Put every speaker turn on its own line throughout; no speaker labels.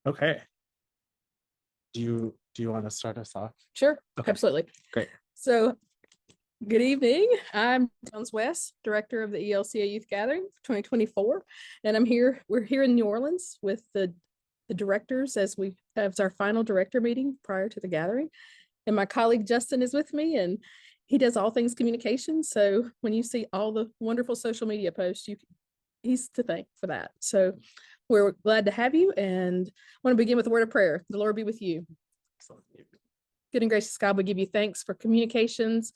Okay. Do you want to start us off?
Sure,
Okay,
absolutely.
great.
So, good evening. I'm Jones West, director of the ELCA Youth Gathering 2024, and we're here in New Orleans with the directors as our final director meeting prior to the gathering. And my colleague Justin is with me, and he does all things communication. So when you see all the wonderful social media posts, he's to thank for that. So we're glad to have you, and I want to begin with a word of prayer. The Lord be with you.
Excellent.
Good and gracious God, we give you thanks for communications,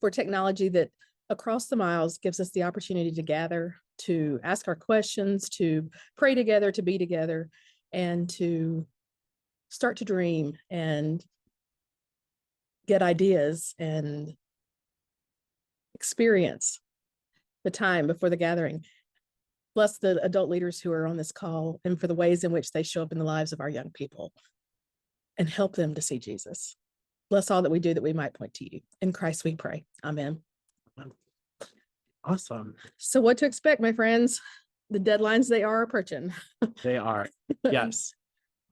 for technology that across the miles gives us the opportunity to gather, to ask our questions, to pray together, to be together, and to start to dream and get ideas and experience the time before the gathering. Bless the adult leaders who are on this call and for the ways in which they show up in the lives of our young people and help them to see Jesus. Bless all that we do that we might point to you. In Christ we pray. Amen.
Awesome.
So what to expect, my friends? The deadlines, they are approaching.
They are. Yes.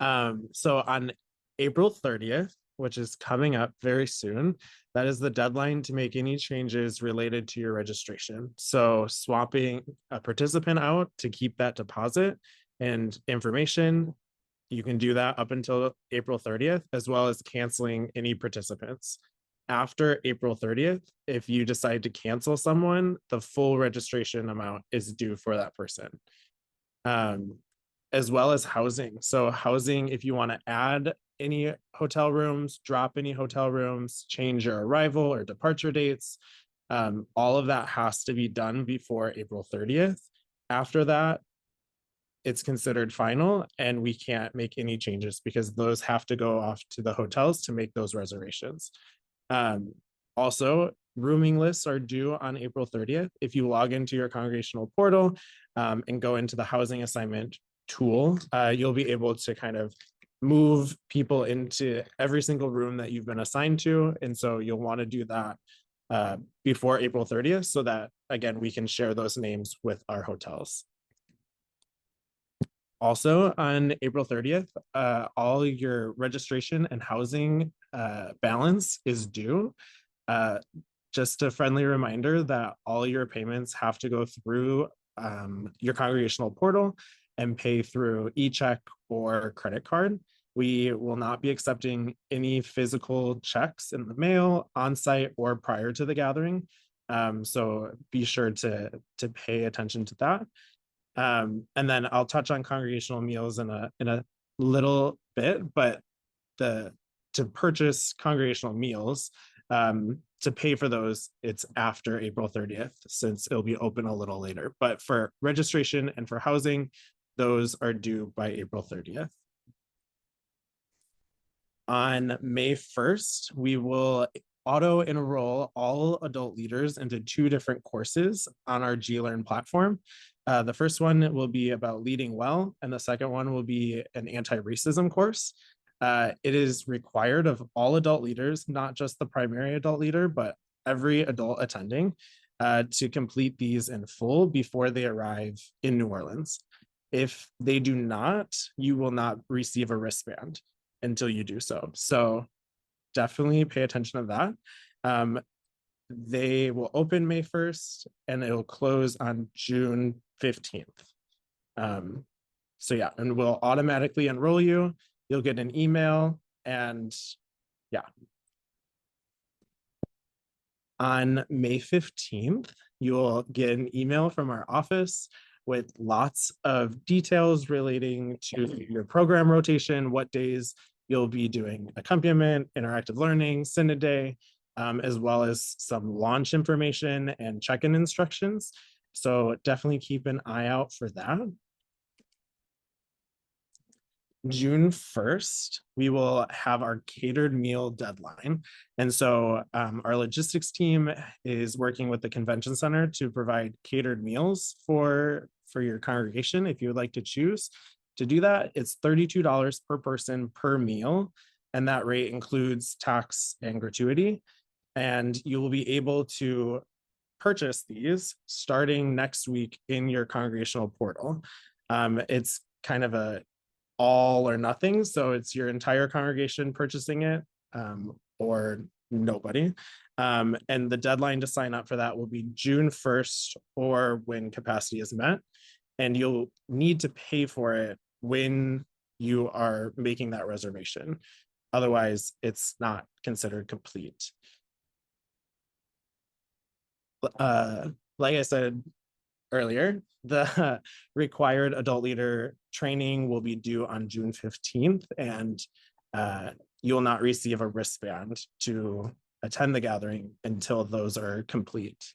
So on April 30th, which is coming up very soon, that is the deadline to make any changes related to your registration. So swapping a participant out to keep that deposit and information, you can do that up until April 30th, as well as canceling any participants. After April 30th, if you decide to cancel someone, the full registration amount is due for that person. As well as housing. So housing, if you want to add any hotel rooms, drop any hotel rooms, change your arrival or departure dates, all of that has to be done before April 30th. After that, it's considered final and we can't make any changes because those have to go off to the hotels to make those reservations. Also, rooming lists are due on April 30th. If you log into your congregational portal and go into the housing assignment tool, you'll be able to kind of move people into every single room that you've been assigned to. And so you'll want to do that before April 30th so that, again, we can share those names with our hotels. Also on April 30th, all your registration and housing balance is due. Just a friendly reminder that all your payments have to go through your congregational portal and pay through e-check or credit card. We will not be accepting any physical checks in the mail, on-site, or prior to the gathering. So be sure to pay attention to that. And then I'll touch on congregational meals in a little bit, but to purchase congregational meals, to pay for those, it's after April 30th, since it'll be open a little later. But for registration and for housing, those are due by April 30th. On May 1st, we will auto-enroll all adult leaders into 2 different courses on our gLearn platform. The first one will be about leading well, and the second one will be an anti-racism course. It is required of all adult leaders, not just the primary adult leader, but every adult attending to complete these in full before they arrive in New Orleans. If they do not, you will not receive a wristband until you do so. So definitely pay attention to that. They will open May 1st and it will close on June 15th. So yeah, and we'll automatically enroll you. You'll get an email and yeah. On May 15th, you'll get an email from our office with lots of details relating to your program rotation, what days you'll be doing accompaniment, interactive learning, Synod Day, as well as some launch information and check-in instructions. So definitely keep an eye out for that. June 1st, we will have our catered meal deadline. And so our logistics team is working with the convention center to provide catered meals for your congregation. If you would like to choose to do that, it's $32 per person per meal. And that rate includes tax and gratuity. And you will be able to purchase these starting next week in your congregational portal. It's kind of a all or nothing. So it's your entire congregation purchasing it, or nobody. And the deadline to sign up for that will be June 1st or when capacity is met. And you'll need to pay for it when you are making that reservation. Otherwise, it's not considered complete. Like I said earlier, the required adult leader training will be due on June 15th, and you will not receive a wristband to attend the gathering until those are complete.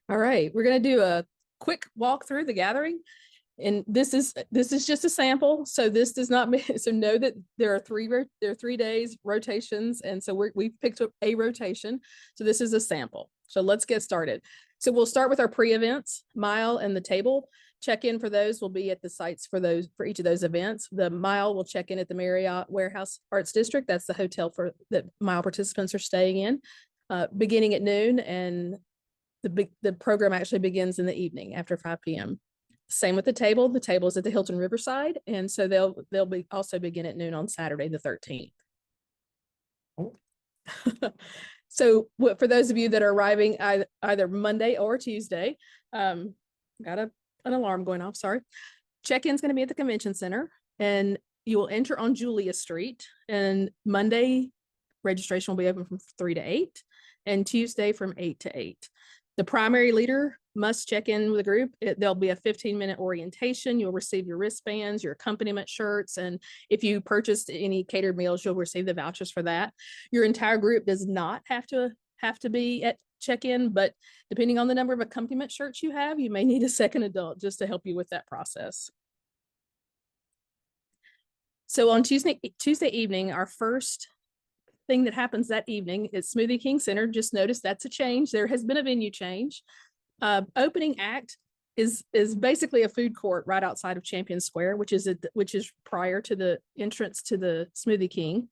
All right, we're going to do a quick walk through the gathering. And this is just a sample. So this does not mean, so know that there are 3 days rotations. And so we've picked up a rotation. So this is a sample. So let's get started. So we'll start with our pre-events, mile and the table. Check-in for those will be at the sites for each of those events. The mile will check in at the Marriott Warehouse Arts District. That's the hotel that mile participants are staying in, beginning at noon. And the program actually begins in the evening after 5 p.m. Same with the table. The table is at the Hilton Riverside, and so they'll be also begin at noon on Saturday the 13th. Oh. So for those of you that are arriving either Monday or Tuesday, got an alarm going off. Sorry. Check-in is going to be at the convention center, and you will enter on Julia Street. And Monday registration will be open from 3 to 8, and Tuesday from 8 to 8. The primary leader must check in with the group. There'll be a 15-minute orientation. You'll receive your wristbands, your accompaniment shirts, and if you purchased any catered meals, you'll receive the vouchers for that. Your entire group does not have to be at check-in, but depending on the number of accompaniment shirts you have, you may need a second adult just to help you with that process. So on Tuesday evening, our first thing that happens that evening is Smoothie King Center. Just notice that's a change. There has been a venue change. Opening act is basically a food court right outside of Champion Square, which is prior to the entrance to the Smoothie King.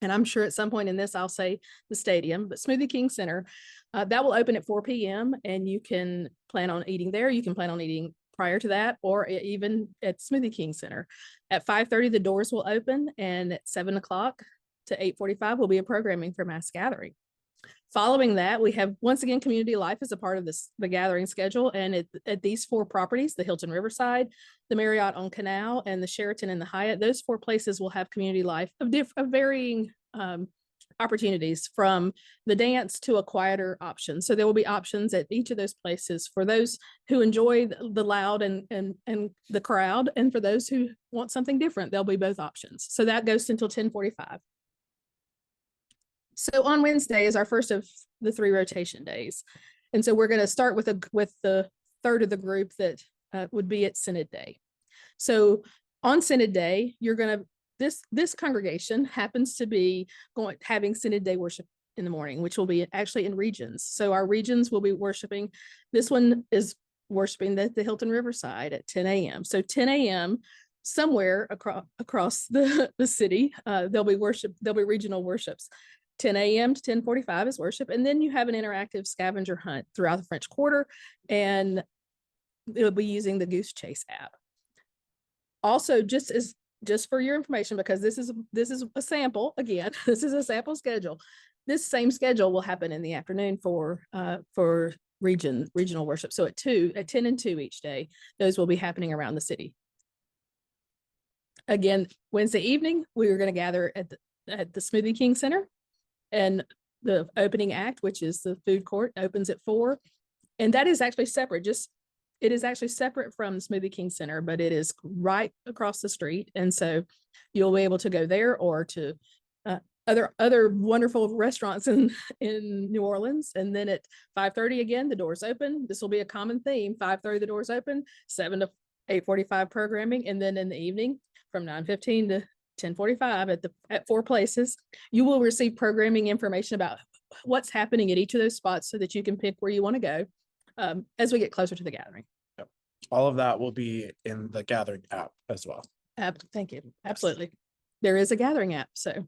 And I'm sure at some point in this I'll say the stadium, but Smoothie King Center, that will open at 4 p.m. and you can plan on eating there. You can plan on eating prior to that, or even at Smoothie King Center. At 5:30 the doors will open, and at 7 o'clock to 8:45 will be a programming for mass gathering. Following that, we have, once again, community life as a part of the gathering schedule. And at these 4 properties, the Hilton Riverside, the Marriott on Canal, and the Sheraton and the Hyatt, those 4 places will have community life of varying opportunities, from the dance to a quieter option. So there will be options at each of those places for those who enjoy the loud and the crowd, and for those who want something different, there'll be both options. So that goes until 10:45. So on Wednesday is our first of the 3 rotation days. And so we're going to start with the third of the group that would be at Synod Day. So on Synod Day, this congregation happens to be having Synod Day worship in the morning, which will be actually in regions. So our regions will be worshiping. This one is worshiping at the Hilton Riverside at 10 a.m. So 10 a.m. somewhere across the city, there'll be regional worships. 10 a.m. to 10:45 is worship. And then you have an interactive scavenger hunt throughout the French Quarter, and it'll be using the Goose Chase app. Also, just for your information, because this is a sample, again, this is a sample schedule. This same schedule will happen in the afternoon for regional worship. So at 10 and 2 each day, those will be happening around the city. Again, Wednesday evening, we are going to gather at the Smoothie King Center. And the opening act, which is the food court, opens at 4. And that is actually separate. It is actually separate from the Smoothie King Center, but it is right across the street. And so you'll be able to go there, or to other wonderful restaurants in New Orleans. And then at 5:30, again, the doors open. This will be a common theme. 5:30, the doors open, 7 to 8:45 programming. And then in the evening from 9:15 to 10:45 at 4 places, you will receive programming information about what's happening at each of those spots, so that you can pick where you want to go as we get closer to the gathering.
Yep. All of that will be in the gathering app as well.
Thank you. Absolutely. There is a gathering app. So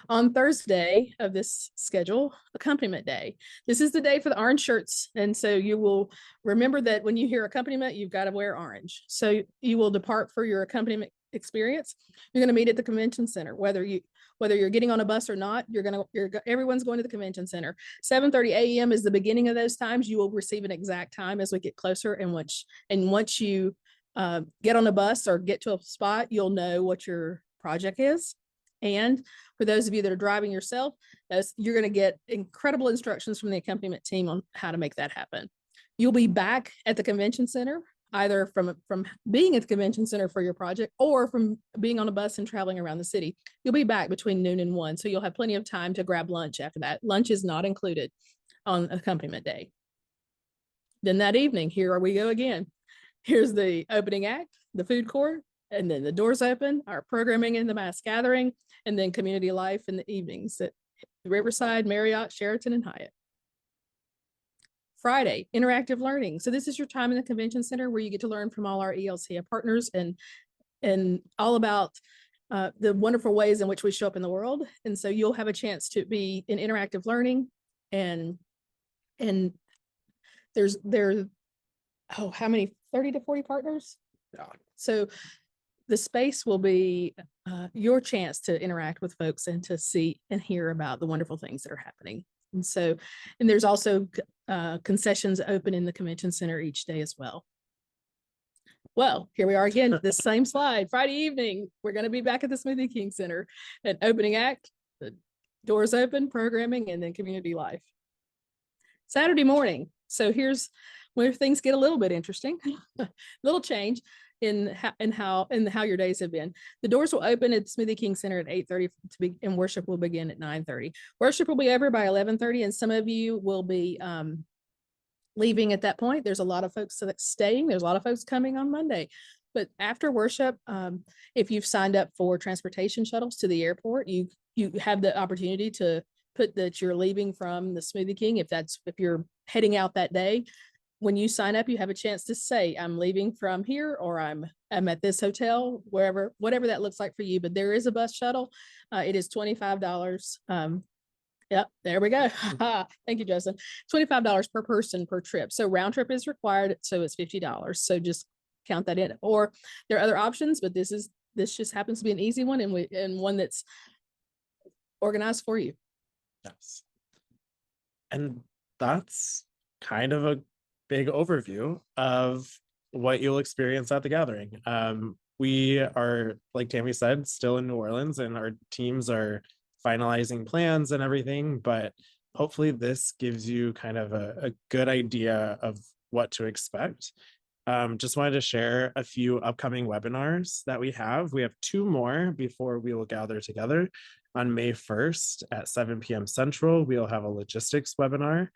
On Thursday of this schedule, accompaniment day. This is the day for the orange shirts. And so you will remember that when you hear accompaniment, you've got to wear orange. So you will depart for your accompaniment experience. You're going to meet at the convention center, whether you're getting on a bus or not. Everyone's going to the convention center. 7:30 a.m. is the beginning of those times. You will receive an exact time as we get closer. And once you get on a bus or get to a spot, you'll know what your project is. And for those of you that are driving yourself, you're going to get incredible instructions from the accompaniment team on how to make that happen. You'll be back at the convention center, either from being at the convention center for your project or from being on a bus and traveling around the city. You'll be back between noon and 1, so you'll have plenty of time to grab lunch after that. Lunch is not included on accompaniment day. Then that evening, here we go again. Here's the opening act, the food court, and then the doors open, our programming in the mass gathering, and then community life in the evenings at Riverside, Marriott, Sheraton, and Hyatt. Friday, interactive learning. So this is your time in the convention center where you get to learn from all our ELCA partners and all about the wonderful ways in which we show up in the world. And so you'll have a chance to be in interactive learning, and there's how many, 30 to 40 partners?
Yeah.
So the space will be your chance to interact with folks and to see and hear about the wonderful things that are happening. And there's also concessions open in the convention center each day as well. Well, here we are again, the same slide. Friday evening, we're going to be back at the Smoothie King Center. An opening act, the doors open, programming, and then community life. Saturday morning. So here's where things get a little bit interesting. Little change in how your days have been. The doors will open at Smoothie King Center at 8:30 and worship will begin at 9:30. Worship will be over by 11:30, and some of you will be leaving at that point. There's a lot of folks that's staying. There's a lot of folks coming on Monday. But after worship, if you've signed up for transportation shuttles to the airport, you have the opportunity to put that you're leaving from the Smoothie King. If you're heading out that day, when you sign up, you have a chance to say, I'm leaving from here, or I'm at this hotel, whatever that looks like for you. But there is a bus shuttle. It is $25. Yep, there we go. Thank you, Justin. $25 per person per trip. So round trip is required, so it's $50. So just count that in. Or there are other options, but this just happens to be an easy one and one that's organized for you.
Yes. And that's kind of a big overview of what you'll experience at the gathering. We are, like Tammy said, still in New Orleans, and our teams are finalizing plans and everything, but hopefully this gives you kind of a good idea of what to expect. Just wanted to share a few upcoming webinars that we have. We have 2 more before we will gather together. On May 1st at 7 p.m. Central, we'll have a logistics webinar.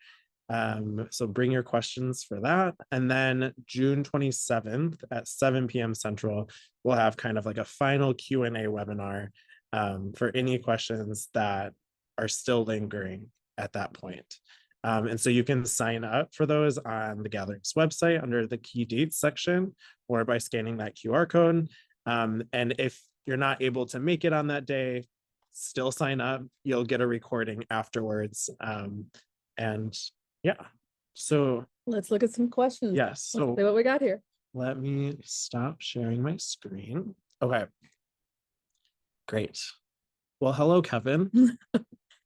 So bring your questions for that. And then June 27th at 7 p.m. Central, we'll have kind of like a final Q&A webinar for any questions that are still lingering at that point. And so you can sign up for those on the Gatherings website under the key dates section, or by scanning that QR code. And if you're not able to make it on that day, still sign up. You'll get a recording afterwards. And yeah, so
let's look at some questions.
Yes. So
let's see what we got here.
Let me stop sharing my screen. Okay. Great. Well, hello, Kevin.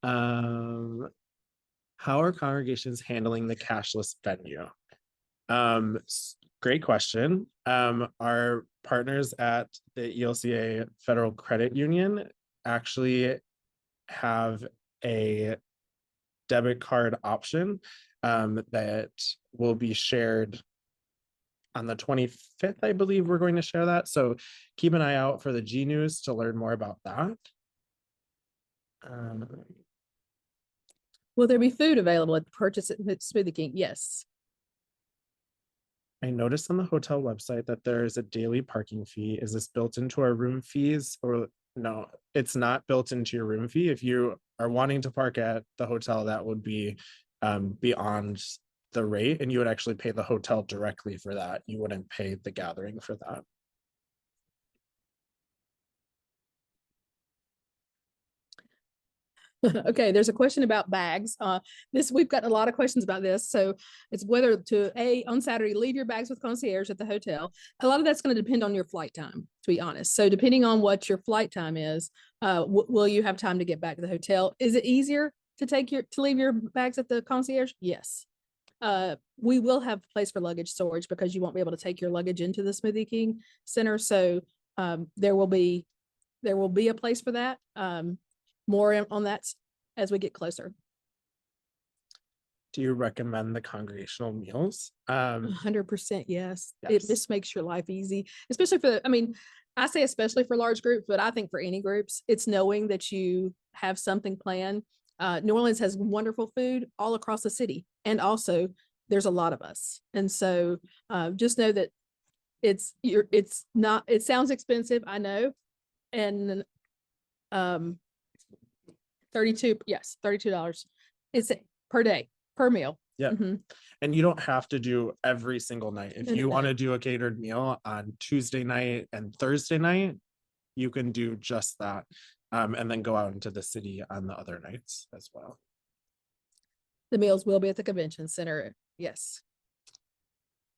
How are congregations handling the cashless venue? Great question. Our partners at the ELCA Federal Credit Union actually have a debit card option that will be shared on the 25th, I believe we're going to share that. So keep an eye out for the G News to learn more about that.
Will there be food available at the purchase at Smoothie King? Yes.
I noticed on the hotel website that there is a daily parking fee. Is this built into our room fees, or no? It's not built into your room fee. If you are wanting to park at the hotel, that would be beyond the rate, and you would actually pay the hotel directly for that. You wouldn't pay the gathering for that.
Okay, there's a question about bags. We've got a lot of questions about this. So it's whether to on Saturday, leave your bags with concierge at the hotel. A lot of that's going to depend on your flight time, to be honest. So depending on what your flight time is, will you have time to get back to the hotel? Is it easier to leave your bags at the concierge? Yes. We will have a place for luggage storage because you won't be able to take your luggage into the Smoothie King Center. So there will be a place for that. More on that as we get closer.
Do you recommend the congregational meals?
100% yes. It
Yes.
just makes your life easy, especially I say especially for large groups, but I think for any groups, it's knowing that you have something planned. New Orleans has wonderful food all across the city, and also there's a lot of us, and so just know that it sounds expensive, I know, and $32. It's per day, per meal.
Yeah.
Mm-hmm.
And you don't have to do every single night. If you want to do a catered meal on Tuesday night and Thursday night, you can do just that. And then go out into the city on the other nights as well.
The meals will be at the convention center. Yes.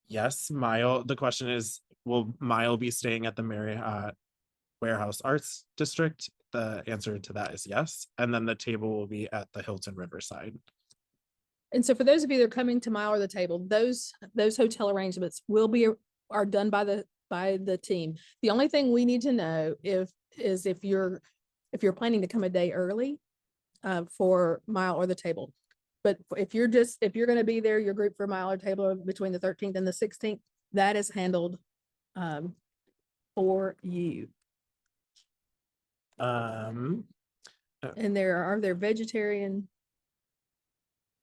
Yes, Mile. The question is, will Mile be staying at the Marriott Warehouse Arts District? The answer to that is yes. And then the table will be at the Hilton Riverside.
And so for those of you that are coming to Mile or the table, those hotel arrangements are done by the team. The only thing we need to know is if you're planning to come a day early for Mile or the table. But if you're going to be there, your group for Mile or table between the 13th and the 16th, that is handled for you.
And
are there vegetarian?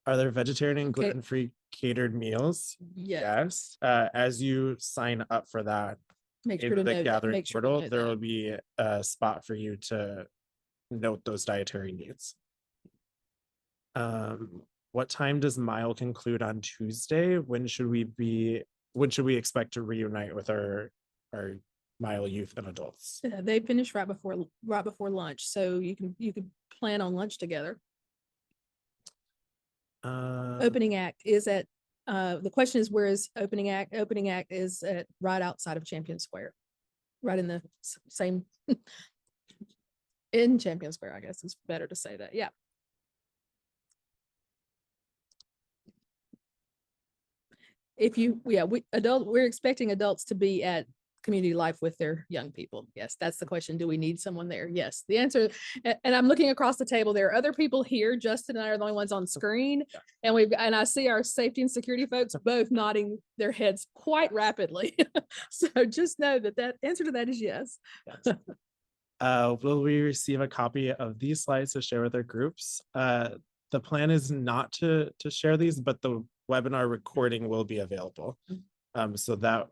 Are there vegetarian and gluten-free catered meals? Yes. As you sign up for that,
make sure to
the gathering portal, there will
that.
be a spot for you to note those dietary needs. What time does Mile conclude on Tuesday? When should we expect to reunite with our Mile youth and adults?
They finish right before lunch, so you can plan on lunch together. Opening act is at the question is, where is opening act? Opening act is at right outside of Champion Square, right in the same in Champion Square, I guess it's better to say that. Yeah. We're expecting adults to be at community life with their young people. Yes, that's the question. Do we need someone there? Yes, the answer, and I'm looking across the table. There are other people here. Justin and I are the only ones on screen, and I see our safety and security folks both nodding their heads quite rapidly. So just know that answer to that is yes.
Will we receive a copy of these slides to share with our groups? The plan is not to share these, but the webinar recording will be available. So that,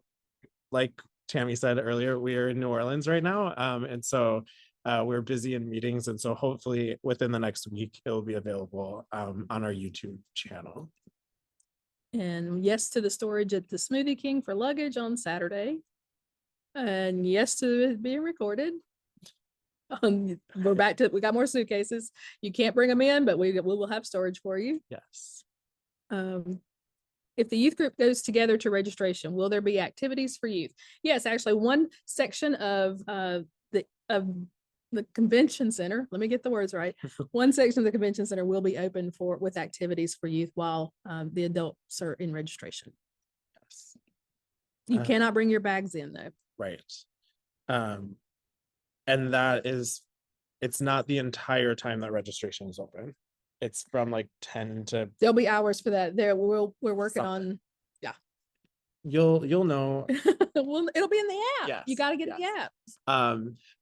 like Tammy said earlier, we are in New Orleans right now. And so we're busy in meetings. And so hopefully within the next week, it will be available on our YouTube channel.
And yes to the storage at the Smoothie King for luggage on Saturday. And yes to it being recorded. We're back to, we got more suitcases. You can't bring them in, but we will have storage for you.
Yes.
If the youth group goes together to registration, will there be activities for youth? Yes, actually, one section of the convention center, let me get the words right. One section of the convention center will be open with activities for youth while the adults are in registration. Yes. You cannot bring your bags in though.
Right. And it's not the entire time that registration is open. It's from like 10 to.
There'll be hours for that. We're working on. Yeah.
You'll know.
Well, it'll be in the app.
Yes,
you got to get the app.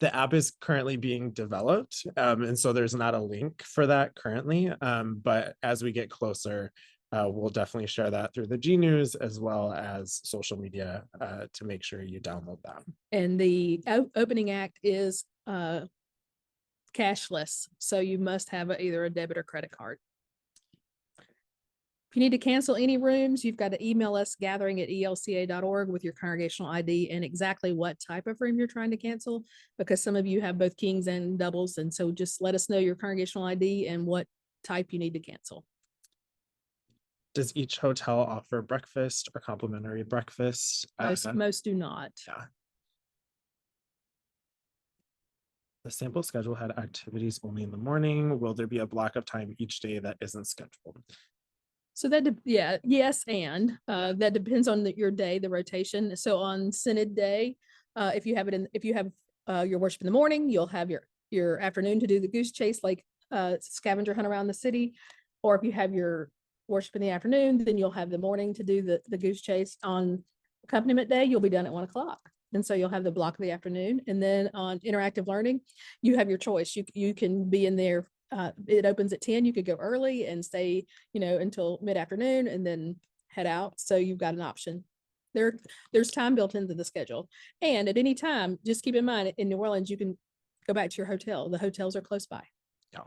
The app is currently being developed. And so there's not a link for that currently. But as we get closer, we'll definitely share that through the G News as well as social media to make sure you download that.
And the opening act is cashless, so you must have either a debit or credit card. If you need to cancel any rooms, you've got to email us gathering@elca.org with your congregational ID and exactly what type of room you're trying to cancel, because some of you have both kings and doubles. And so just let us know your congregational ID and what type you need to cancel.
Does each hotel offer breakfast or complimentary breakfast?
Most do not.
Yeah. The sample schedule had activities only in the morning. Will there be a block of time each day that isn't scheduled?
So that, yes, and that depends on your day, the rotation. So on Synod Day, if you have your worship in the morning, you'll have your afternoon to do the goose chase, like scavenger hunt around the city. Or if you have your worship in the afternoon, then you'll have the morning to do the goose chase. On accompaniment day, you'll be done at 1 o'clock. And so you'll have the block of the afternoon. And then on interactive learning, you have your choice. You can be in there. It opens at 10. You could go early and stay, until mid-afternoon and then head out. So you've got an option. There's time built into the schedule. And at any time, just keep in mind, in New Orleans, you can go back to your hotel. The hotels are close by.
Yeah.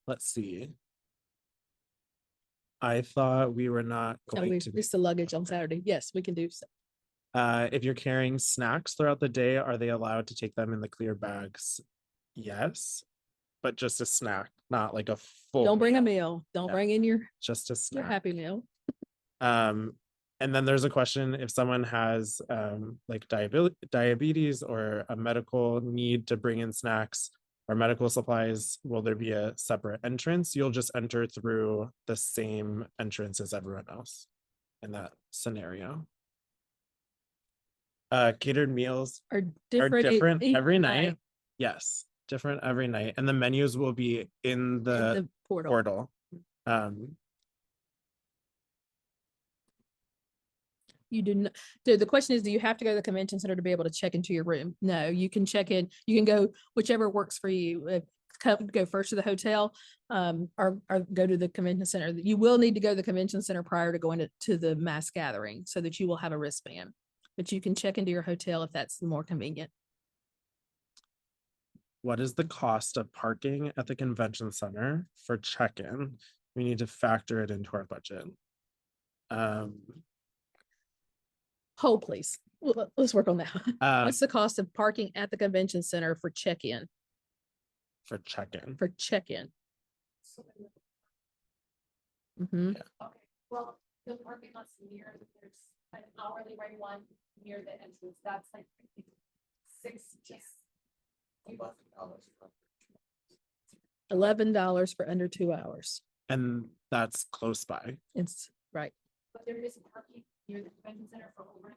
Let's see. I thought we were not going to.
It's the luggage on Saturday. Yes, we can do so.
If you're carrying snacks throughout the day, are they allowed to take them in the clear bags? Yes, but just a snack, not like a full.
Don't bring a meal. Don't bring in
just a snack.
Your Happy Meal.
And then there's a question, if someone has like diabetes or a medical need to bring in snacks or medical supplies, will there be a separate entrance? You'll just enter through the same entrance as everyone else in that scenario. Catered meals
are different
every night. Yes, different every night. And the menus will be in the portal.
You do not. The question is, do you have to go to the convention center to be able to check into your room? No, you can check in. You can go whichever works for you. Go first to the hotel, or go to the convention center. You will need to go to the convention center prior to going to the mass gathering, so that you will have a wristband. But you can check into your hotel if that's more convenient.
What is the cost of parking at the convention center for check-in? We need to factor it into our budget.
Hold, please. Let's work on that. What's the cost of parking at the convention center for check-in?
For check-in.
For check-in. Mm-hmm.
Yeah. Okay. Well, the parking lot's near, there's an hourly rate one near the entrance. That's like
$11 for under 2 hours.
And that's close by.
It's right.
But there is parking near the convention center for over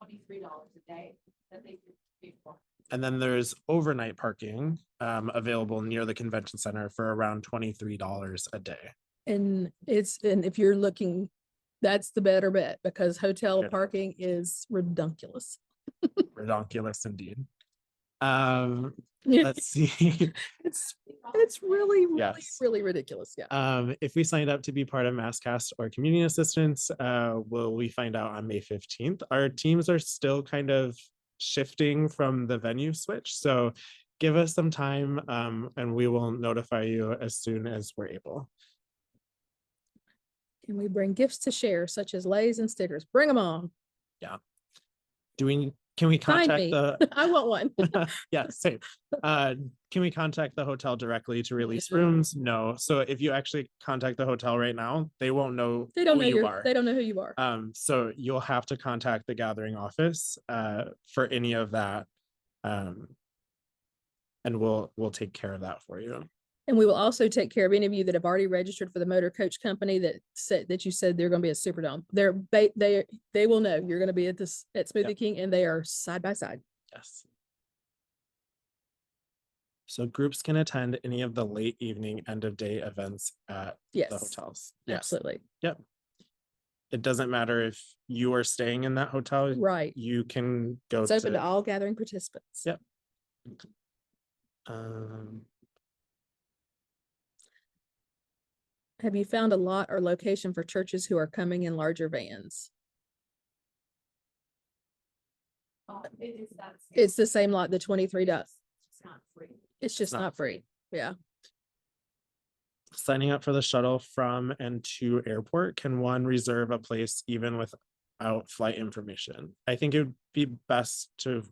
$23 a day that they can pay for.
And then there's overnight parking available near the convention center for around $23 a day.
And if you're looking, that's the better bet, because hotel parking is redunculous.
Redunculous indeed. Let's see.
It's really ridiculous. Yeah.
If we signed up to be part of MassCast or community assistance, will we find out on May 15th? Our teams are still kind of shifting from the venue switch, so give us some time, and we will notify you as soon as we're able.
Can we bring gifts to share, such as lays and stickers? Bring them on.
Yeah. Can we contact the
I want one.
Yeah, same. Can we contact the hotel directly to release rooms? No. So if you actually contact the hotel right now, they won't know
They don't know
who you are.
They don't know who you are.
So you'll have to contact the gathering office for any of that. And we'll take care of that for you.
And we will also take care of any of you that have already registered for the motor coach company that you said they're going to be at Superdome. They will know you're going to be at Smoothie King, and they are side by side.
Yes. So groups can attend any of the late evening end of day events at the hotels.
Yes, absolutely.
Yep. It doesn't matter if you are staying in that hotel.
Right.
You can go.
It's open to all gathering participants.
Yep.
Have you found a lot or location for churches who are coming in larger vans? It's the same lot, the 23 does.
It's not free.
It's just not free. Yeah.
signing up for the shuttle from and to airport, can one reserve a place even without flight information? I think it would be best to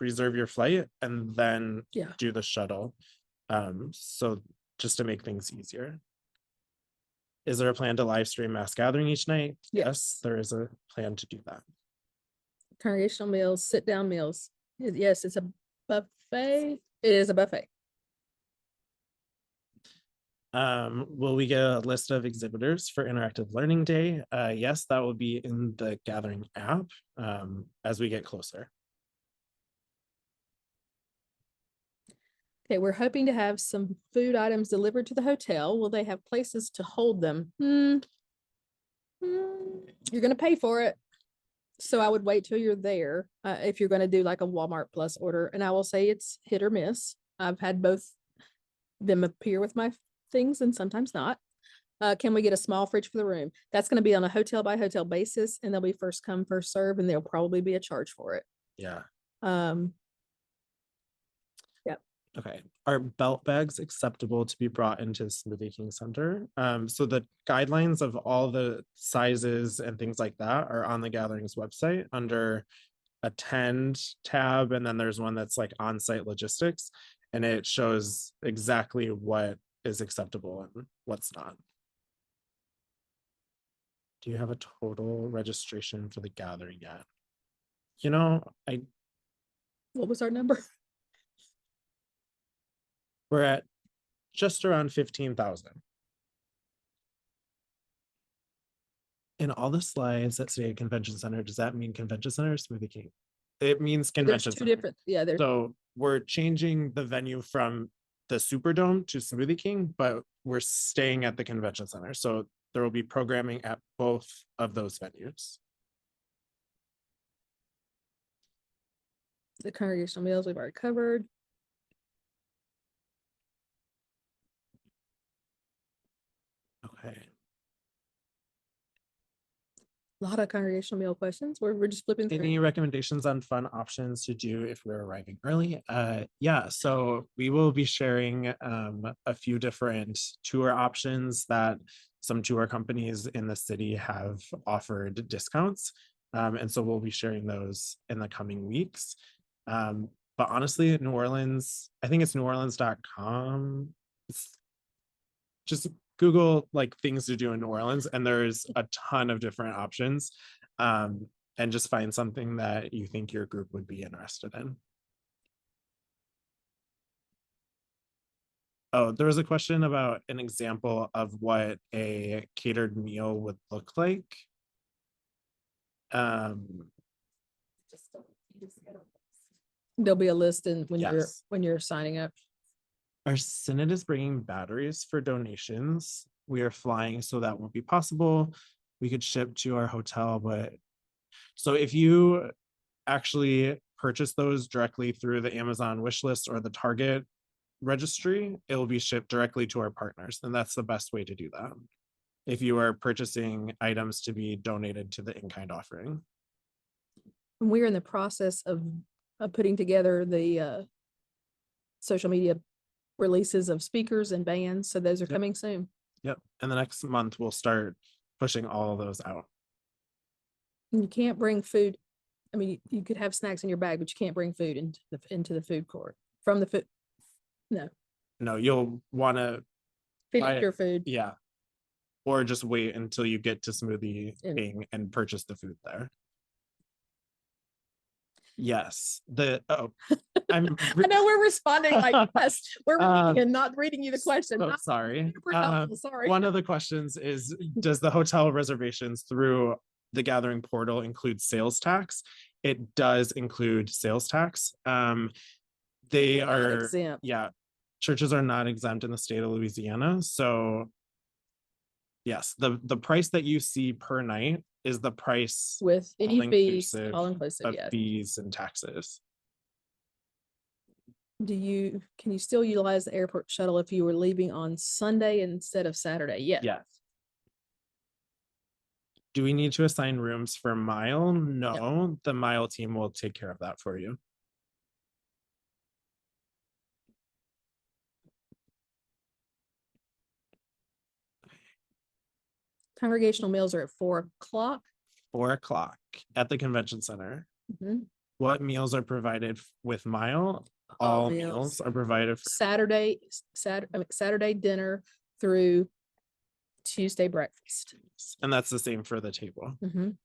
reserve your flight and then
Yeah.
do the shuttle. So just to make things easier. Is there a plan to live stream mass gathering each night? Yes, there is a plan to do that.
Congregational meals, sit down meals. Yes, it's a buffet. It is a buffet.
Will we get a list of exhibitors for Interactive Learning Day? Yes, that will be in the Gathering app as we get closer.
Okay, we're hoping to have some food items delivered to the hotel. Will they have places to hold them? You're gonna pay for it. So I would wait till you're there, if you're gonna do like a Walmart Plus order, and I will say it's hit or miss. I've had both them appear with my things and sometimes not. Can we get a small fridge for the room? That's gonna be on a hotel by hotel basis, and they'll be first come, first serve, and there'll probably be a charge for it.
Yeah.
Yep.
Okay. Are belt bags acceptable to be brought into the Smoothie King Center? So the guidelines of all the sizes and things like that are on the Gatherings website under attend tab, and then there's one that's like on-site logistics, and it shows exactly what is acceptable and what's not. Do you have a total registration for the gathering yet? You know,
What was our number?
we're at just around 15,000. In all the slides that say convention center, does that mean convention center or Smoothie King? It means
There's
convention
two
center.
different, yeah, there's,
So we're changing the venue from the Superdome to Smoothie King, but we're staying at the convention center. So there will be programming at both of those venues.
the congregational meals we've already covered.
Okay.
A lot of congregational meal questions. We're just flipping through.
Any recommendations on fun options to do if we're arriving early? Yeah, so we will be sharing a few different tour options that some tour companies in the city have offered discounts. And so we'll be sharing those in the coming weeks. But honestly, New Orleans, I think it's neworleans.com. It's just Google like things to do in New Orleans, and there's a ton of different options. And just find something that you think your group would be interested in. Oh, there was a question about an example of what a catered meal would look like.
There'll be a list and when
Yes.
you're signing up.
Our synod is bringing batteries for donations. We are flying, so that won't be possible. We could ship to our hotel, but so if you actually purchase those directly through the Amazon wish list or the Target registry, it will be shipped directly to our partners, and that's the best way to do that. If you are purchasing items to be donated to the in-kind offering.
And we're in the process of putting together the social media releases of speakers and bands, so those are coming soon.
Yep, and the next month we'll start pushing all of those out.
And you can't bring food. I mean, you could have snacks in your bag, but you can't bring food into the food court from the food. No,
you'll want to
finish your food.
Yeah, or just wait until you get to Smoothie King and purchase the food there. Yes,
I know we're responding like yes, we're reading and not reading you the question.
So sorry.
Sorry.
One of the questions is, does the hotel reservations through the Gathering portal include sales tax? It does include sales tax. They are
exempt.
Yeah, churches are not exempt in the state of Louisiana. So yes, the price that you see per night is the price
with any fees, all inclusive,
of fees and taxes.
Can you still utilize the airport shuttle if you were leaving on Sunday instead of Saturday? Yes.
Do we need to assign rooms for Mile? No, the Mile team will take care of that for you.
Congregational meals are at 4:00.
4 o'clock at the convention center.
Mhm.
What meals are provided with mile? All meals are provided for
Saturday dinner through Tuesday breakfast.
and that's the same for the table.
Mhm.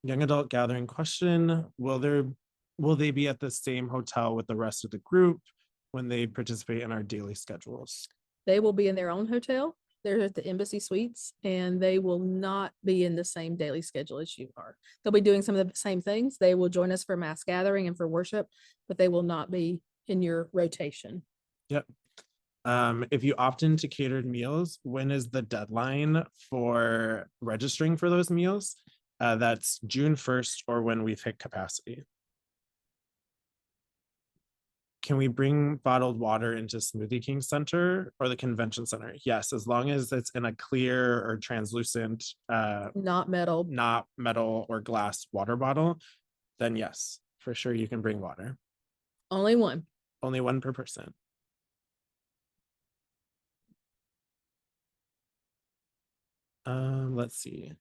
Young adult gathering question, will they be at the same hotel with the rest of the group when they participate in our daily schedules?
They will be in their own hotel. They're at the Embassy Suites, and they will not be in the same daily schedule as you are. They'll be doing some of the same things. They will join us for mass gathering and for worship, but they will not be in your rotation.
Yep. If you opt into catered meals, when is the deadline for registering for those meals? That's June 1st or when we've hit capacity. Can we bring bottled water into Smoothie King Center or the convention center? Yes, as long as it's in a clear or translucent,
Not metal.
not metal or glass water bottle, then yes, for sure you can bring water.
Only one.
Only one per person. Let's see.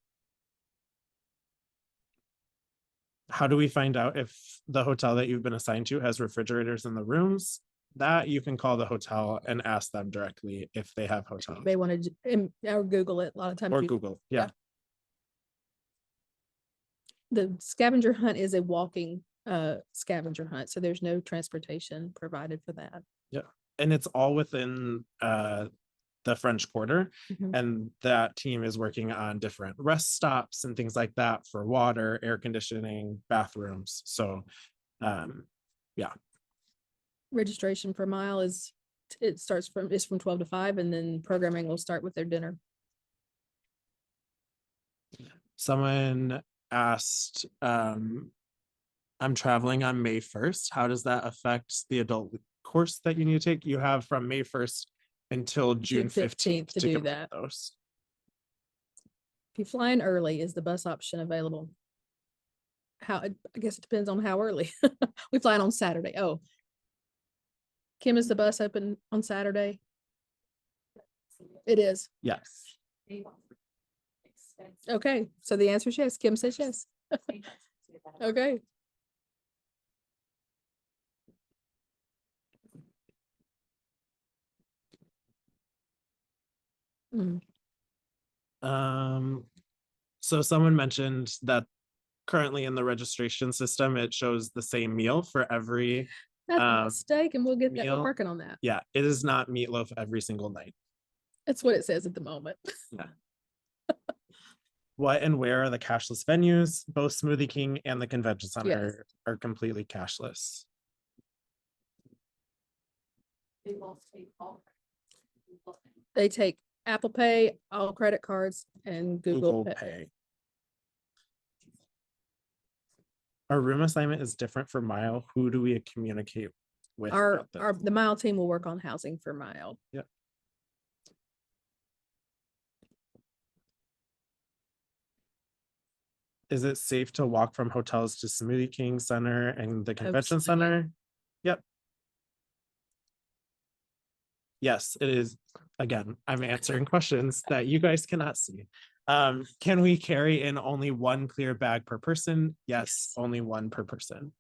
How do we find out if the hotel that you've been assigned to has refrigerators in the rooms? That you can call the hotel and ask them directly if they have hotels.
They want to, or Google it a lot of times.
Or Google, yeah.
The scavenger hunt is a walking scavenger hunt, so there's no transportation provided for that.
Yeah, and it's all within the French Quarter, and that team is working on different rest stops and things like that for water, air conditioning, bathrooms. So, yeah.
Registration per mile is from 12 to 5, and then programming will start with their dinner.
Someone asked, I'm traveling on May 1st. How does that affect the adult course that you need to take? You have from May 1st until June 15th
to do
complete
that.
those.
If you fly in early, is the bus option available? I guess it depends on how early. We fly in on Saturday. Oh. Kim, is the bus open on Saturday? It is.
Yes.
Okay, so the answer is yes. Kim says yes. Okay.
So someone mentioned that currently in the registration system, it shows the same meal for every
That's a mistake, and we'll get that. We're
meal.
working on that.
Yeah, it is not meatloaf every single night.
That's what it says at the moment.
Yeah. What and where are the cashless venues? Both Smoothie King and the convention center are completely cashless.
They take Apple Pay, all credit cards, and Google Pay.
Our room assignment is different for Mile. Who do we communicate with?
The Mile team will work on housing for Mile.
Yeah. Is it safe to walk from hotels to Smoothie King Center and the convention center? Yep. Yes, it is. Again, I'm answering questions that you guys cannot see. Can we carry in only one clear bag per person? Yes, only one per person.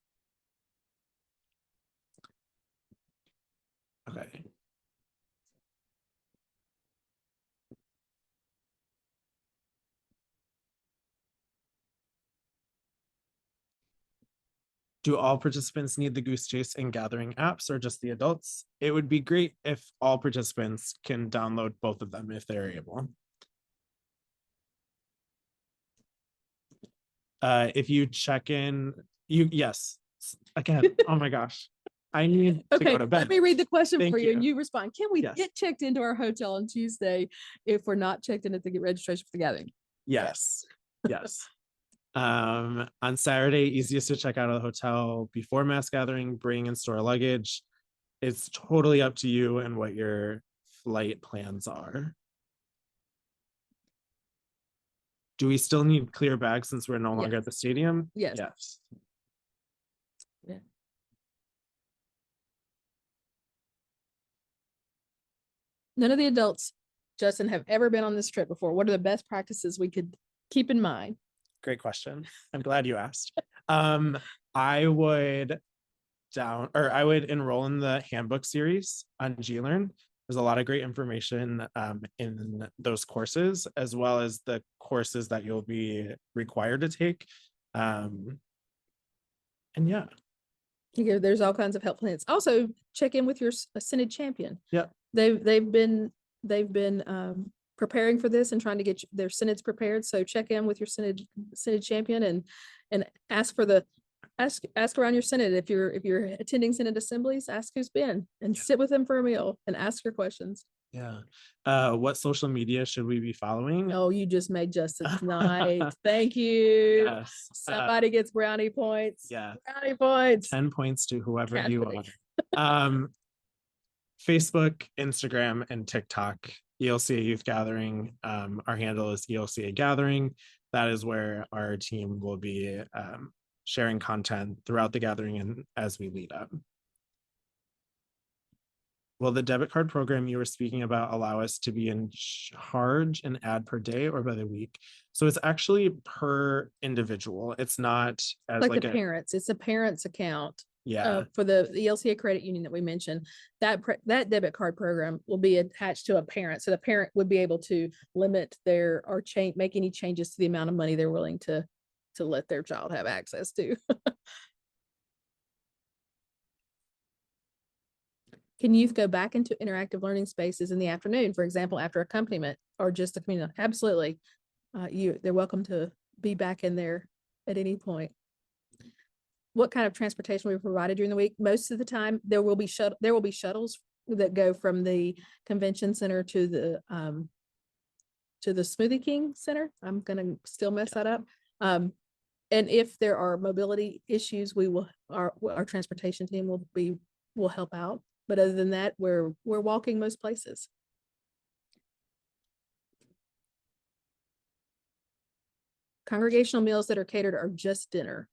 Okay. Do all participants need the Goose Chase and Gathering apps or just the adults? It would be great if all participants can download both of them if they're able. If you check in, yes, again, oh my gosh. I need to go to bed.
Let me read the question
Thank
for you
you.
and you respond. Can we
Yes.
get checked into our hotel on Tuesday if we're not checked in at the registration for the gathering?
Yes, yes. On Saturday, easiest to check out of the hotel before mass gathering, bring and store luggage. It's totally up to you and what your flight plans are. Do we still need clear bags since we're no longer at the stadium?
Yes.
Yes.
Yeah. None of the adults Justin, have ever been on this trip before? What are the best practices we could keep in mind?
Great question. I'm glad you asked. I would enroll in the handbook series on GLearn. There's a lot of great information in those courses, as well as the courses that you'll be required to take. And yeah.
There's all kinds of helpful hints. Also, check in with your Synod champion.
Yeah.
They've been preparing for this and trying to get their synods prepared. So check in with your synod champion and ask around your synod. If you're attending synod assemblies, ask who's been and sit with them for a meal and ask your questions.
Yeah. What social media should we be following?
Oh, you just made Justin's night. Thank you.
Yes.
Somebody gets brownie points.
Yeah.
Brownie points.
10 points to whoever
Catholic.
you are. Facebook, Instagram, and TikTok, ELCA Youth Gathering. Our handle is ELCA Gathering. That is where our team will be sharing content throughout the gathering and as we lead up. Will the debit card program you were speaking about allow us to be in charge and add per day or by the week? So it's actually per individual. It's not as
like the parents. It's a parent's account.
Yeah.
For the ELCA credit union that we mentioned, that debit card program will be attached to a parent. So the parent would be able to limit make any changes to the amount of money they're willing to let their child have access to. Can youth go back into interactive learning spaces in the afternoon, for example, after accompaniment or just the community? Absolutely. They're welcome to be back in there at any point. What kind of transportation we provided during the week? Most of the time, there will be shuttles that go from the convention center to the Smoothie King Center. I'm gonna still mess that up. And if there are mobility issues, our transportation team will help out. But other than that, we're walking most places. Congregational meals that are catered are just dinner.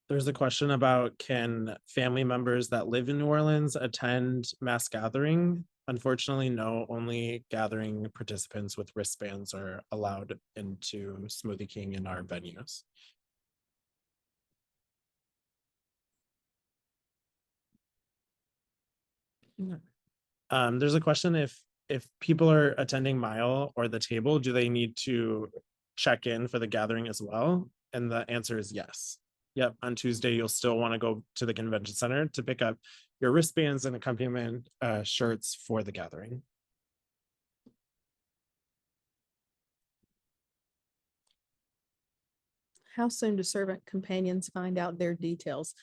There's a question about, can family members that live in New Orleans attend mass gathering? Unfortunately, no, only gathering participants with wristbands are allowed into Smoothie King in our venues. There's a question if people are attending Mile or the table, do they need to check in for the gathering as well? And the answer is yes. Yep, on Tuesday, you'll still want to go to the convention center to pick up your wristbands and accompaniment shirts for the gathering.
How soon do servant companions find out their details?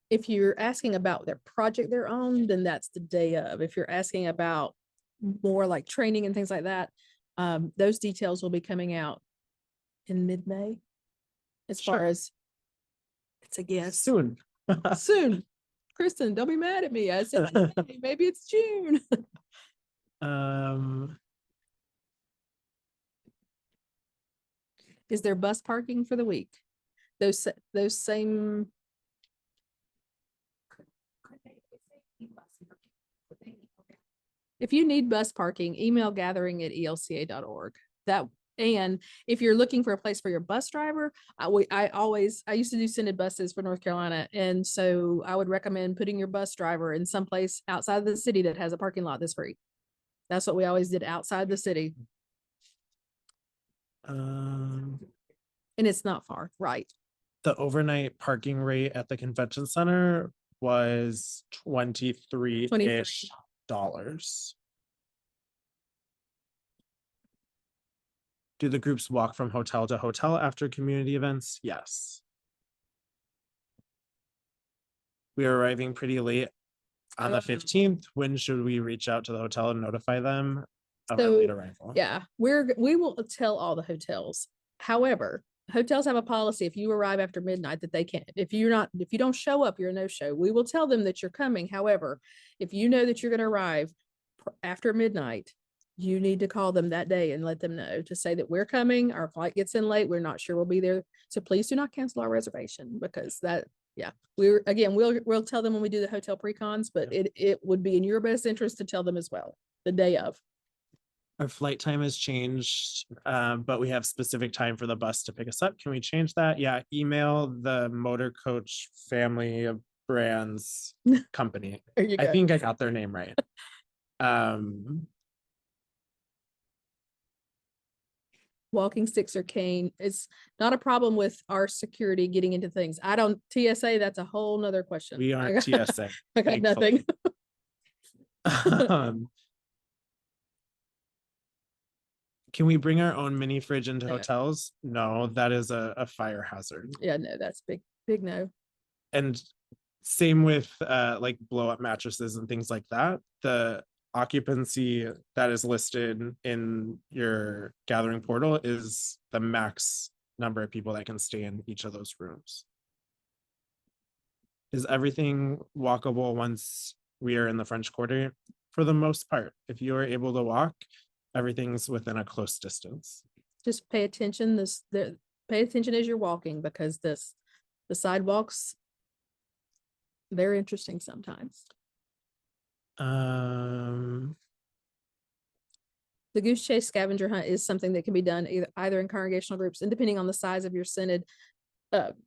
If you're asking about their project they're on, then that's the day of. If you're asking about more like training and things like that, those details will be coming out in mid-May. As far as it's a guess.
Soon.
Soon. Kristen, don't be mad at me. I said maybe it's June. Is there bus parking for the week? Those same. If you need bus parking, email gathering@elca.org. And if you're looking for a place for your bus driver, I used to do Synod buses for North Carolina. And so I would recommend putting your bus driver in some place outside of the city that has a parking lot that's free. That's what we always did, outside the city. And it's not far, right?
The overnight parking rate at the convention center was $23-ish. Do the groups walk from hotel to hotel after community events? Yes. We are arriving pretty late on the 15th. When should we reach out to the hotel and notify them of our late arrival?
Yeah, we will tell all the hotels. However, hotels have a policy: if you arrive after midnight, that they can't, if you don't show up, you're a no-show. We will tell them that you're coming. However, if you know that you're going to arrive after midnight, you need to call them that day and let them know, to say that we're coming, our flight gets in late, we're not sure we'll be there. So please do not cancel our reservation, because we'll tell them when we do the hotel pre-cons, but it would be in your best interest to tell them as well the day of.
Our flight time has changed, but we have specific time for the bus to pick us up. Can we change that? Yeah, email the Motor Coach family of brands company.
There you
I
go.
think I got their name right.
Walking sticks or cane. It's not a problem with our security getting into things. I don't, TSA, that's a whole nother question.
We aren't TSA.
I got nothing.
Can we bring our own mini fridge into
No.
hotels? No, that is a fire hazard.
Yeah, no, that's big no.
And same with like blow up mattresses and things like that. The occupancy that is listed in your gathering portal is the max number of people that can stay in each of those rooms. Is everything walkable once we are in the French Quarter? For the most part, if you are able to walk, everything's within a close distance.
Just pay attention. Pay attention as you're walking, because the sidewalks, they're interesting sometimes.
Um,
The goose chase scavenger hunt is something that can be done either in congregational groups, and depending on the size of your synod,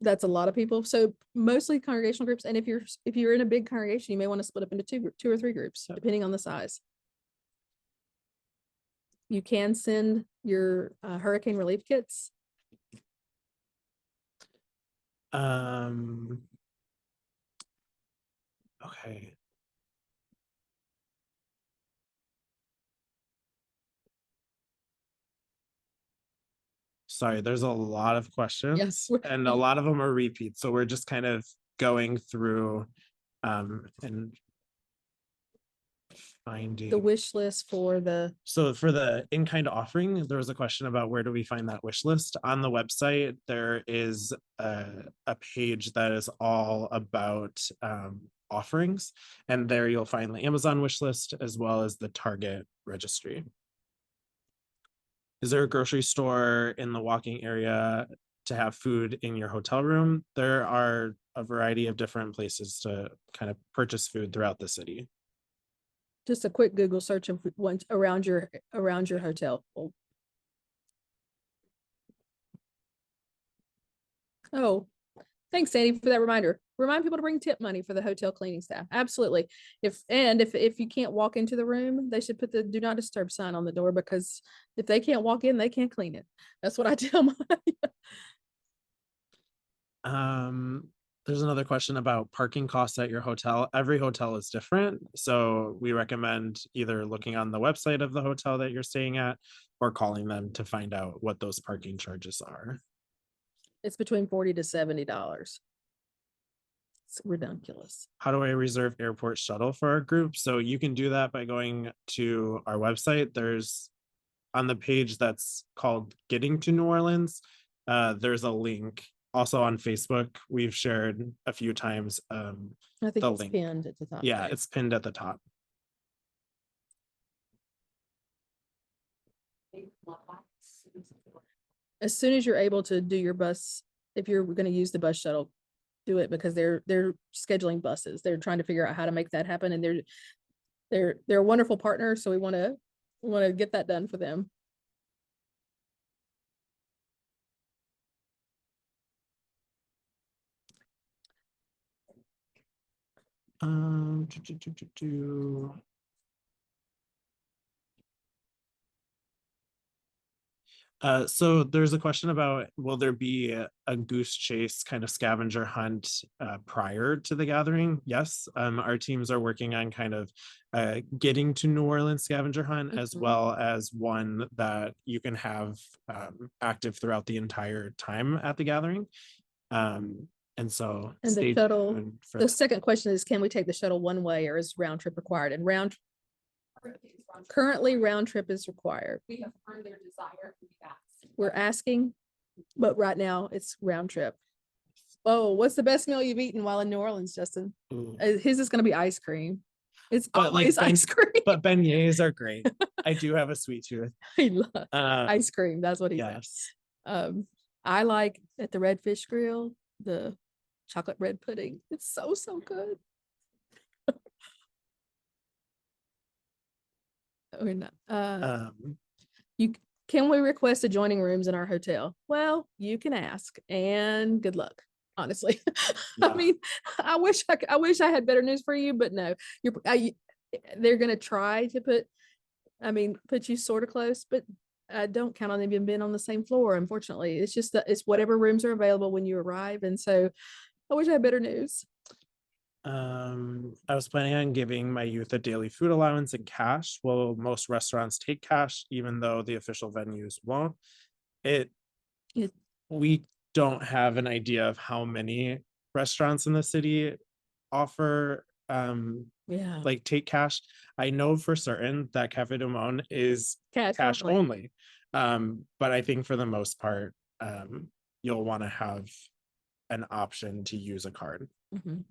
that's a lot of people. So mostly congregational groups. And if you're in a big congregation, you may want to split up into two or three groups, depending on the size. You can send your hurricane relief kits.
Okay. Sorry, there's a lot of questions.
Yes.
And a lot of them are repeats. So we're just kind of going through and finding
the wish list for the.
So for the in-kind offering, there was a question about where do we find that wish list. On the website, there is a page that is all about offerings, and there you'll find the Amazon wish list as well as the Target registry. Is there a grocery store in the walking area to have food in your hotel room? There are a variety of different places to kind of purchase food throughout the city.
Just a quick Google search of ones around your hotel. Oh, thanks, Sandy, for that reminder. Remind people to bring tip money for the hotel cleaning staff. Absolutely. If you can't walk into the room, they should put the do not disturb sign on the door, because if they can't walk in, they can't clean it. That's what I tell my.
There's another question about parking costs at your hotel. Every hotel is different, so we recommend either looking on the website of the hotel that you're staying at or calling them to find out what those parking charges are.
It's between $40 to $70. It's ridiculous.
How do I reserve airport shuttle for our group? So you can do that by going to our website. There's on the page that's called Getting to New Orleans, there's a link. Also on Facebook, we've shared a few times.
I think it's
link.
pinned at the top.
Yeah,
there.
it's pinned at the top.
As soon as you're able to do your bus, if you're going to use the bus shuttle, do it, because they're scheduling buses. They're trying to figure out how to make that happen, and they're a wonderful partner. So we want to get that done for them.
So there's a question about, will there be a goose chase kind of scavenger hunt prior to the gathering? Yes, our teams are working on kind of getting to New Orleans scavenger hunt, as well as one that you can have active throughout the entire time at the gathering. And so
the shuttle, the second question is, can we take the shuttle one way, or is round trip required? And currently round trip is required.
We have heard their desire.
We're asking, but right now it's round trip. Oh, what's the best meal you've eaten while in New Orleans, Justin? His is going to be ice cream. It's always ice cream.
But beignets are great. I do have a sweet tooth.
I love ice cream. That's what he
yes.
says. I like at the Redfish Grill, the chocolate bread pudding. It's so good. We're not,
Um,
can we request adjoining rooms in our hotel? Well, you can ask, and good luck, honestly.
Yeah.
I mean, I wish I had better news for you, but no, they're gonna try to put you sort of close, but I don't count on them being on the same floor, unfortunately. It's just that it's whatever rooms are available when you arrive, and so I wish I had better news.
I was planning on giving my youth a daily food allowance in cash. Well, most restaurants take cash, even though the official venues won't. We don't have an idea of how many restaurants in the city offer
Yeah.
like take cash. I know for certain that Cafe du Monde is cash only. But I think for the most part, you'll want to have an option to use a card.
Mhm.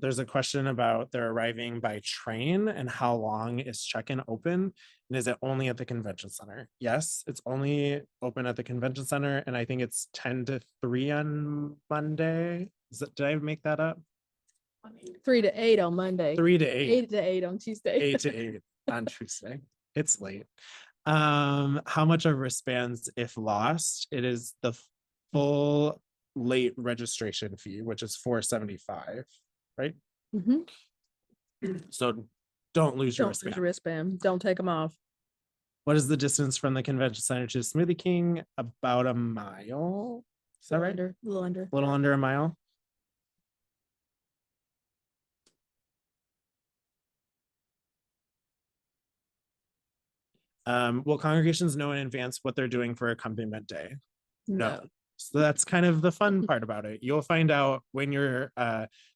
There's a question about they're arriving by train and how long is check-in open? And is it only at the convention center? Yes, it's only open at the convention center, and I think it's 10 to 3 on Monday. Did I make that up?
3 to 8 on Monday.
3 to 8.
8 to 8 on Tuesday.
8 to 8 on Tuesday. It's late. How much are wristbands if lost? It is the full late registration fee, which is $475, right?
Mhm.
So don't lose your
Don't lose
wristband.
your wristband. Don't take them off.
What is the distance from the convention center to Smoothie King? About a mile. Is that right?
A little under.
A little under a mile. Will congregations know in advance what they're doing for accompaniment day? No. So that's kind of the fun part about it. You'll find out when your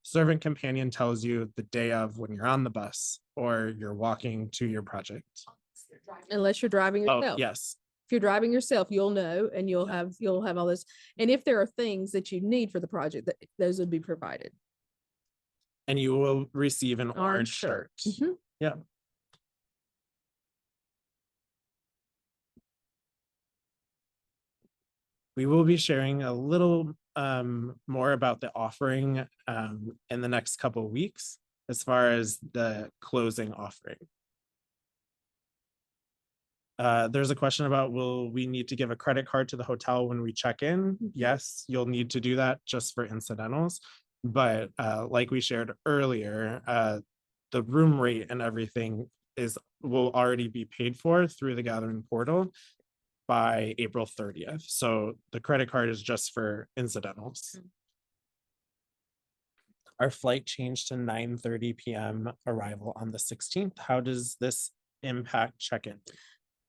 servant companion tells you the day of when you're on the bus or you're walking to your project.
Unless you're driving yourself.
Oh, yes.
If you're driving yourself, you'll know, and you'll have all this. And if there are things that you need for the project, those would be provided.
And you will receive an orange shirt.
Mhm.
Yeah. We will be sharing a little more about the offering in the next couple of weeks as far as the closing offering. There's a question about, will we need to give a credit card to the hotel when we check in? Yes, you'll need to do that just for incidentals. But like we shared earlier, the room rate and everything will already be paid for through the gathering portal by April 30th. So the credit card is just for incidentals. Our flight changed to 9:30 p.m. arrival on the 16th. How does this impact check-in?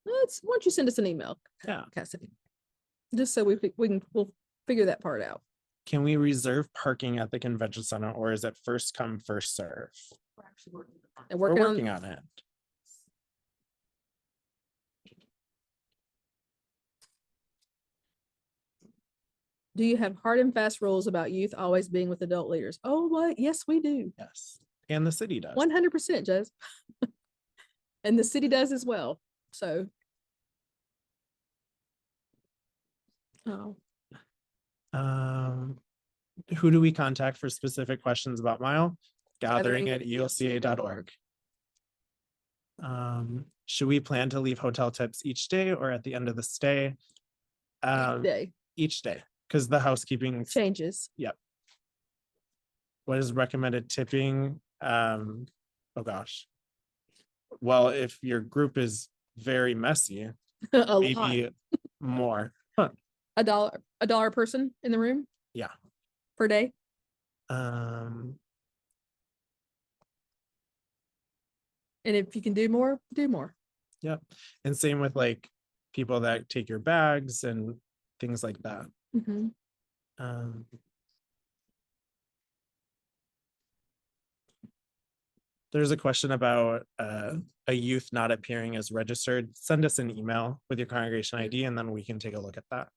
Why don't you send us an email?
Yeah.
Cassidy. Just so we'll figure that part out.
Can we reserve parking at the convention center, or is it first come, first serve? We're working on it.
Do you have hard and fast rules about youth always being with adult leaders? Oh, what? Yes, we do.
Yes. And the city does.
100%, Jez. And the city does as well. So. Oh.
Who do we contact for specific questions about Mile? gathering@elca.org. Should we plan to leave hotel tips each day or at the end of the stay? Each day, because the housekeeping
changes.
Yep. What is recommended tipping? Oh gosh. Well, if your group is very messy, maybe more. Huh.
$1 a person in the room?
Yeah.
Per day?
And
if you can do more, do more.
Yep. And same with like people that take your bags and things like that.
Mm-hmm.
There's a question about a youth not appearing as registered. Send us an email with your congregation ID and then we can take a look at that.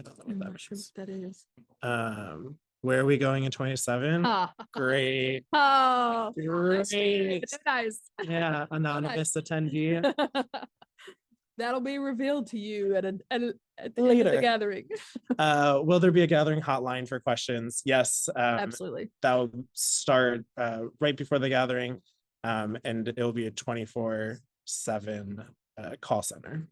I don't know what
I'm not sure what that is.
Where are we going in 27? Great.
Oh,
great.
Nice.
Yeah, anonymous attendee.
That'll be revealed to you at the end of the
Later.
gathering.
Will there be a gathering hotline for questions? Yes.
Absolutely.
That'll start right before the gathering, and it'll be a 24/7 call center.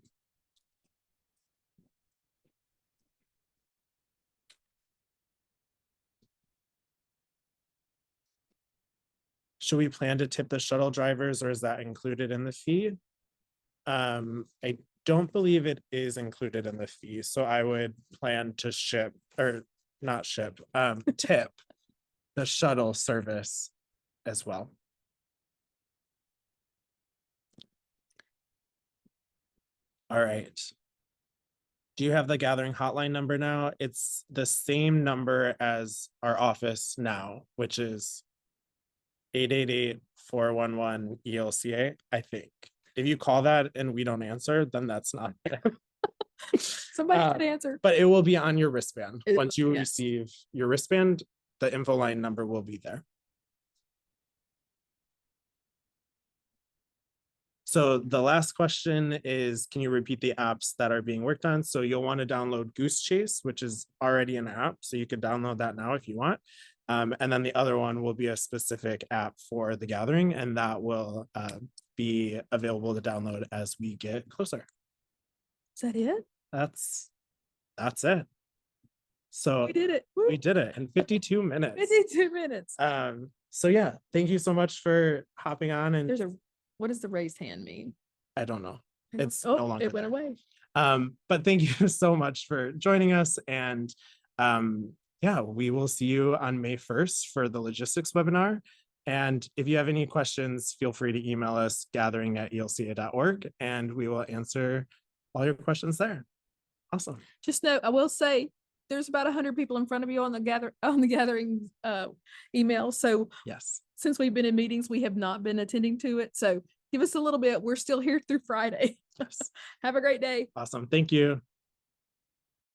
Should we plan to tip the shuttle drivers, or is that included in the fee? I don't believe it is included in the fee, so I would plan to ship, or not ship, tip the shuttle service as well. All right. Do you have the gathering hotline number now? It's the same number as our office now, which is 888-411-ELCA, I think. If you call that and we don't answer, then that's not it.
Somebody should answer.
But it will be on your wristband.
It-
Once you
yes.
receive your wristband, the info line number will be there. So the last question is, can you repeat the apps that are being worked on? So you'll want to download Goose Chase, which is already an app. So you could download that now if you want. And then the other one will be a specific app for the gathering, and that will be available to download as we get closer.
Is that it?
That's it. So
We did it.
we did it in 52 minutes.
52 minutes.
So yeah, thank you so much for hopping on. And
What does the raised hand mean?
I don't know.
I don't-
It's no longer
it went
there.
away.
But thank you so much for joining us. And yeah, we will see you on May 1st for the logistics webinar. And if you have any questions, feel free to email us gathering@elca.org, and we will answer all your questions there. Awesome.
Just know, I will say, there's about 100 people in front of you on the gathering email. So
Yes.
since we've been in meetings, we have not been attending to it. So give us a little bit. We're still here through Friday.
Yes.
Have a great day.
Awesome. Thank you.